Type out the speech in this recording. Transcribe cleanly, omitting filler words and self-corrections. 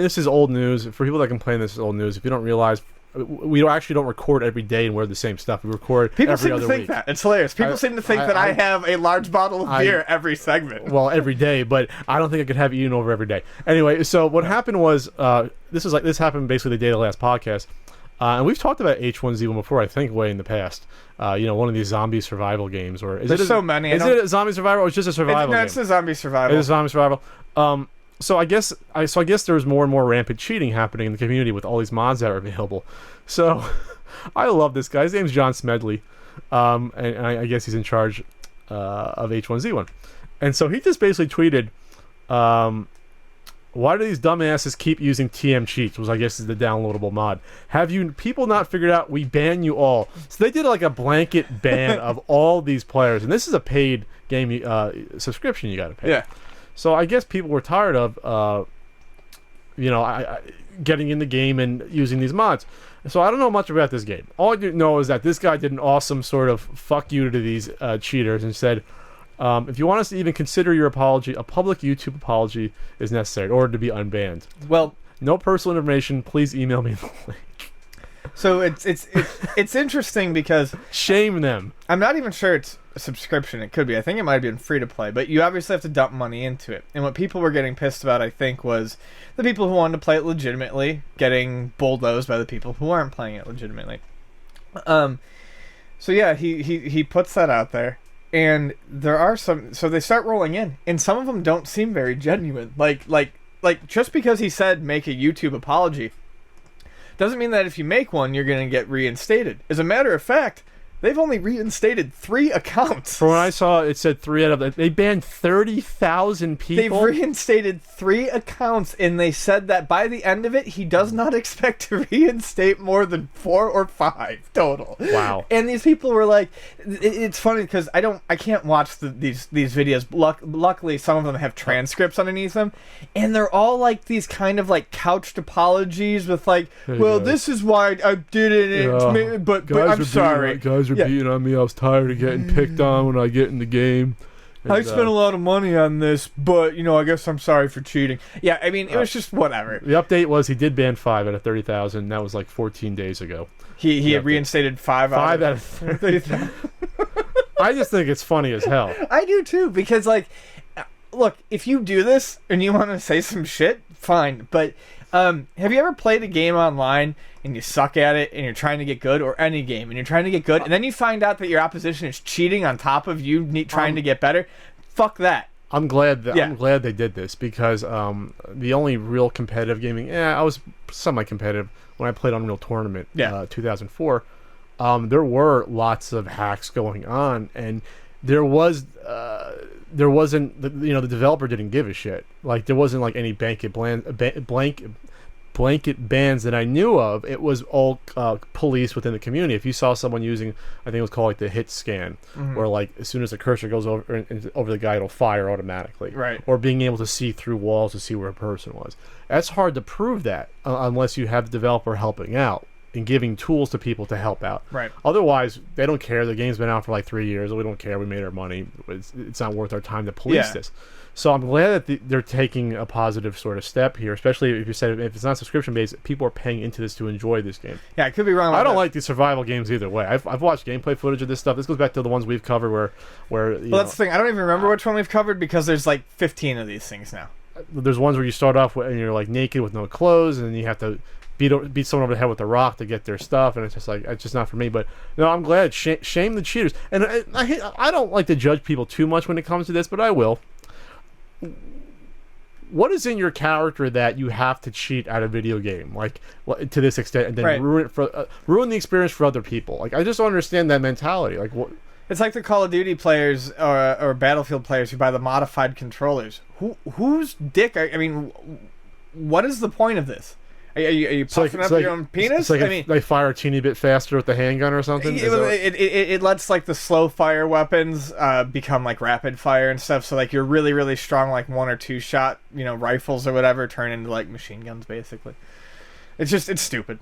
This is old news. For people that complain, this is old news. If you don't realize, we actually don't record every day and wear the same stuff. We record People every seem other to think week. that. It's hilarious. People seem to think that I have a large bottle of beer every segment. Well, every day, but I don't think I could have eaten over every day. Anyway, so what happened was, this happened basically the day of the last podcast. And we've talked about H1Z1 before, I think, way in the past. One of these zombie survival games. Or There's so many. Is it a zombie survival or it's just a survival game? It's a zombie survival. It's a zombie survival. So I guess there's more and more rampant cheating happening in the community with all these mods that are available. So I love this guy. His name's John Smedley, and I guess he's in charge of H1Z1. And so he just basically tweeted, "Why do these dumbasses keep using TM cheats?" Which I guess is the downloadable mod. Have you people not figured out? We ban you all. So they did like a blanket ban of all these players, and this is a paid game subscription you got to pay. Yeah. So I guess people were tired of, getting in the game and using these mods. So I don't know much about this game. All I do know is that this guy did an awesome sort of fuck you to these cheaters and said, if you want us to even consider your apology, a public YouTube apology is necessary in order to be unbanned. Well, no personal information. Please email me the link. So it's interesting because shame them. I'm not even sure it's a subscription. It could be. I think it might have been free to play, but you obviously have to dump money into it. And what people were getting pissed about, I think, was the people who wanted to play it legitimately getting bulldozed by the people who aren't playing it legitimately. So yeah, he puts that out there, and there are some. So they start rolling in, and some of them don't seem very genuine. Like just because he said make a YouTube apology doesn't mean that if you make one, you're going to get reinstated. As a matter of fact, they've only reinstated 3 accounts. From what I saw, it said 3 out of... They banned 30,000 people. They've reinstated 3 accounts, and they said that by the end of it, he does not expect to reinstate more than 4 or 5 total. Wow. And these people were like... It's funny because I can't watch these videos. Luckily, some of them have transcripts underneath them, and they're all like these kind of like couched apologies with like, hey, well, guys, this is why I did it, but I'm sorry. Guys are beating on me. I was tired of getting picked on when I get in the game. And, I spent a lot of money on this, but, I guess I'm sorry for cheating. Yeah, I mean, it was just whatever. The update was he did ban 5 out of 30,000. That was like 14 days ago. He had reinstated 5 out of 30,000. I just think it's funny as hell. I do too, because, like, look, if you do this and you want to say some shit, fine. But have you ever played a game online and you suck at it and you're trying to get good, or any game and you're trying to get good, and then you find out that your opposition is cheating on top of you trying to get better? Fuck that. I'm glad they did this, because the only real competitive gaming, I was semi-competitive when I played Unreal Tournament 2004. There were lots of hacks going on, and there wasn't the developer didn't give a shit. Like, there wasn't like any blanket bans that I knew of. It was all police within the community. If you saw someone using, I think it was called like the hit scan, where like as soon as the cursor goes over the guy, it'll fire automatically. Right. Or being able to see through walls to see where a person was. That's hard to prove that unless you have the developer helping out and giving tools to people to help out. Right. Otherwise, they don't care. The game's been out for like 3 years. We don't care. We made our money. It's not worth our time to police this. So I'm glad that they're taking a positive sort of step here, especially if you said if it's not subscription based, people are paying into this to enjoy this game. Yeah, I could be wrong. I don't like these survival games either way. I've watched gameplay footage of this stuff. This goes back to the ones we've covered where that's the thing. I don't even remember which one we've covered, because there's like 15 of these things now. There's ones where you start off and you're like naked with no clothes, and then you have to beat someone over the head with a rock to get their stuff, and it's just not for me. But no, I'm glad. Shame the cheaters. And I don't like to judge people too much when it comes to this, but I will. What is in your character that you have to cheat at a video game, like to this extent, and then ruin the experience for other people? Like, I just don't understand that mentality. Like, what? It's like the Call of Duty players or Battlefield players who buy the modified controllers. Whose dick? I mean, what is the point of this? Are you puffing up your own penis? It's like they fire a teeny bit faster with the handgun or something? It lets like the slow fire weapons become like rapid fire and stuff. So like your really, really strong like 1 or 2 shot rifles or whatever turn into like machine guns basically. It's stupid.